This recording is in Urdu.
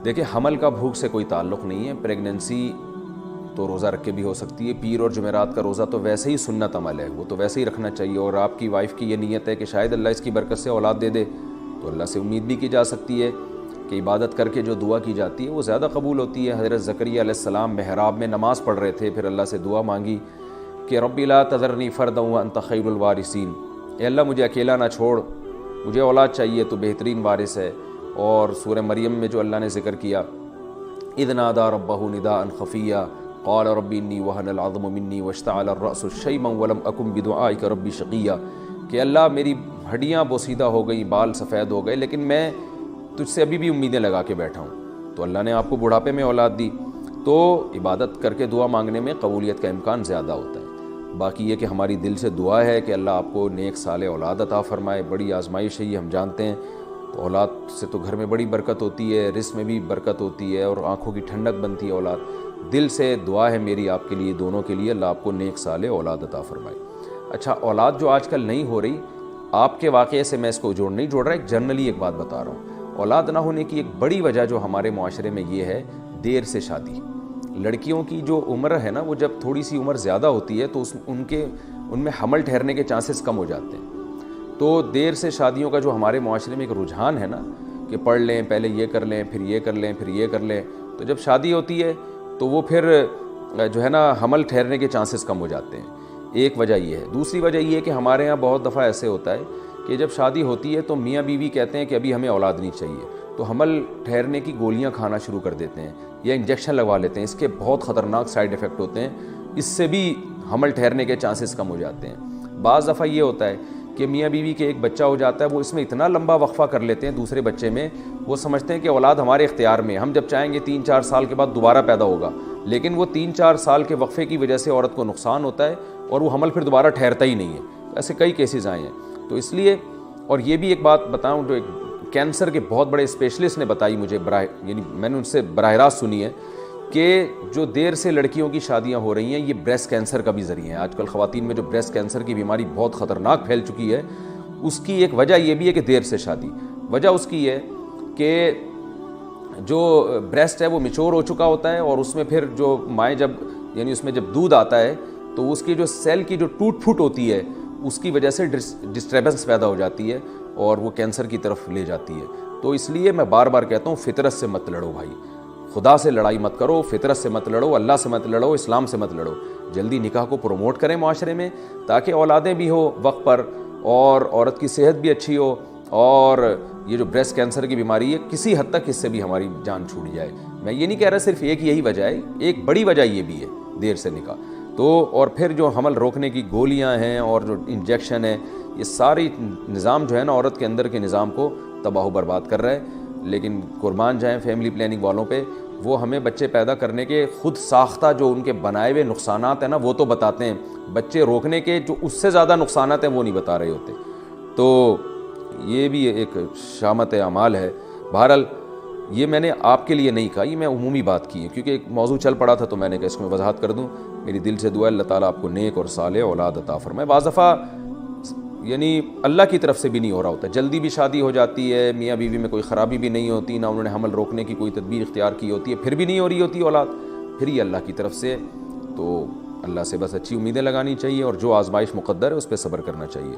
دیکھیں حمل کا بھوک سے کوئی تعلق نہیں ہے. پریگننسی تو روزہ رکھ کے بھی ہو سکتی ہے. پیر اور جمعرات کا روزہ تو ویسے ہی سنت عمل ہے, وہ تو ویسے ہی رکھنا چاہیے. اور آپ کی وائف کی یہ نیت ہے کہ شاید اللہ اس کی برکت سے اولاد دے دے, تو اللہ سے امید بھی کی جا سکتی ہے کہ عبادت کر کے جو دعا کی جاتی ہے وہ زیادہ قبول ہوتی ہے. حضرت زکریا علیہ السلام محراب میں نماز پڑھ رہے تھے, پھر اللہ سے دعا مانگی کہ رب لا تذرنی فردا وانت خیر الوارثین, اے اللہ مجھے اکیلا نہ چھوڑ, مجھے اولاد چاہیے, تو بہترین وارث ہے. اور سورہ مریم میں جو اللہ نے ذکر کیا, اذ نادى ربه نداء خفيا قال رب انی وهن العظم منی واشتعل الرأس شیبا ولم اکن بدعائک ربی شقیا, کہ اللہ میری ہڈیاں بوسیدہ ہو گئیں, بال سفید ہو گئے, لیکن میں تجھ سے ابھی بھی امیدیں لگا کے بیٹھا ہوں. تو اللہ نے آپ کو بڑھاپے میں اولاد دی. تو عبادت کر کے دعا مانگنے میں قبولیت کا امکان زیادہ ہوتا ہے. باقی یہ کہ ہماری دل سے دعا ہے کہ اللہ آپ کو نیک صالح اولاد عطا فرمائے. بڑی آزمائش ہے یہ, ہم جانتے ہیں. تو اولاد سے تو گھر میں بڑی برکت ہوتی ہے, رزق میں بھی برکت ہوتی ہے, اور آنکھوں کی ٹھنڈک بنتی ہے اولاد. دل سے دعا ہے میری آپ کے لیے, دونوں کے لیے, اللہ آپ کو نیک صالح اولاد عطا فرمائے. اچھا, اولاد جو آج کل نہیں ہو رہی, آپ کے واقعے سے میں اس کو نہیں جوڑ رہا, ایک جنرلی ایک بات بتا رہا ہوں. اولاد نہ ہونے کی ایک بڑی وجہ جو ہمارے معاشرے میں یہ ہے, دیر سے شادی. لڑکیوں کی جو عمر ہے نا, وہ جب تھوڑی سی عمر زیادہ ہوتی ہے تو ان میں حمل ٹھہرنے کے چانسز کم ہو جاتے ہیں. تو دیر سے شادیوں کا جو ہمارے معاشرے میں ایک رجحان ہے نا, کہ پڑھ لیں, پہلے یہ کر لیں, پھر یہ کر لیں, پھر یہ کر لیں, تو جب شادی ہوتی ہے تو وہ پھر جو ہے نا حمل ٹھہرنے کے چانسز کم ہو جاتے ہیں. ایک وجہ یہ ہے. دوسری وجہ یہ ہے کہ ہمارے ہاں بہت دفعہ ایسے ہوتا ہے کہ جب شادی ہوتی ہے تو میاں بیوی کہتے ہیں کہ ابھی ہمیں اولاد نہیں چاہیے, تو حمل ٹھہرنے کی گولیاں کھانا شروع کر دیتے ہیں یا انجیکشن لگوا لیتے ہیں. اس کے بہت خطرناک سائیڈ ایفیکٹ ہوتے ہیں, اس سے بھی حمل ٹھہرنے کے چانسز کم ہو جاتے ہیں. بعض دفعہ یہ ہوتا ہے کہ میاں بیوی کے ایک بچہ ہو جاتا ہے, وہ اس میں اتنا لمبا وقفہ کر لیتے ہیں دوسرے بچے میں, وہ سمجھتے ہیں کہ اولاد ہمارے اختیار میں, ہم جب چاہیں گے 3-4 سال کے بعد دوبارہ پیدا ہوگا. لیکن وہ 3-4 سال کے وقفے کی وجہ سے عورت کو نقصان ہوتا ہے اور وہ حمل پھر دوبارا ٹھہرتا ہی نہیں ہے. ایسے کئی کیسز آئے ہیں. تو اس لیے, اور یہ بھی ایک بات بتاؤں جو ایک کینسر کے بہت بڑے اسپیشلسٹ نے بتائی مجھے, یعنی میں نے ان سے براہ راست سنی ہے, کہ جو دیر سے لڑکیوں کی شادیاں ہو رہی ہیں یہ بریسٹ کینسر کا بھی ذریعہ ہے. آج کل خواتین میں جو بریسٹ کینسر کی بیماری بہت خطرناک پھیل چکی ہے, اس کی ایک وجہ یہ بھی ہے کہ دیر سے شادی. وجہ اس کی ہے کہ جو بریسٹ ہے وہ میچور ہو چکا ہوتا ہے, اور اس میں پھر جو مائیں یعنی اس میں جب دودھ آتا ہے تو اس کی جو سیل کی جو ٹوٹ پھوٹ ہوتی ہے, اس کی وجہ سے ڈسٹربنس پیدا ہو جاتی ہے اور وہ کینسر کی طرف لے جاتی ہے. تو اس لیے میں بار بار کہتا ہوں, فطرت سے مت لڑو بھائی, خدا سے لڑائی مت کرو, فطرت سے مت لڑو, اللہ سے مت لڑو, اسلام سے مت لڑو. جلدی نکاح کو پروموٹ کریں معاشرے میں, تاکہ اولادیں بھی ہو وقت پر, اور عورت کی صحت بھی اچھی ہو, اور یہ جو بریسٹ کینسر کی بیماری ہے کسی حد تک اس سے بھی ہماری جان چھوٹ جائے. میں یہ نہیں کہہ رہا صرف ایک یہی وجہ ہے, ایک بڑی وجہ یہ بھی ہے دیر سے نکاح. تو اور پھر جو حمل روکنے کی گولیاں ہیں اور جو انجیکشن ہے, یہ ساری نظام جو ہے نا عورت کے اندر کے نظام کو تباہ و برباد کر رہا ہے. لیکن قربان جائیں فیملی پلاننگ والوں پہ, وہ ہمیں بچے پیدا کرنے کے خود ساختہ جو ان کے بنائے ہوئے نقصانات ہیں نا وہ تو بتاتے ہیں, بچے روکنے کے جو اس سے زیادہ نقصانات ہیں وہ نہیں بتا رہے ہوتے. تو یہ بھی ایک شامت اعمال ہے. بہرحال یہ میں نے آپ کے لیے نہیں کہا, یہ میں عمومی بات کی ہے, کیونکہ ایک موضوع چل پڑا تھا تو میں نے کہا اس میں وضاحت کر دوں. میری دل سے دعا ہے اللہ تعالیٰ آپ کو نیک اور صالح اولاد عطا فرمائے. بعض دفعہ یعنی اللہ کی طرف سے بھی نہیں ہو رہا ہوتا, جلدی بھی شادی ہو جاتی ہے, میاں بیوی میں کوئی خرابی بھی نہیں ہوتی, نہ انہوں نے حمل روکنے کی کوئی تدبیر اختیار کی ہوتی ہے, پھر بھی نہیں ہو رہی ہوتی اولاد, پھر یہ اللہ کی طرف سے. تو اللہ سے بس اچھی امیدیں لگانی چاہیے, اور جو آزمائش مقدر ہے اس پہ صبر کرنا چاہیے.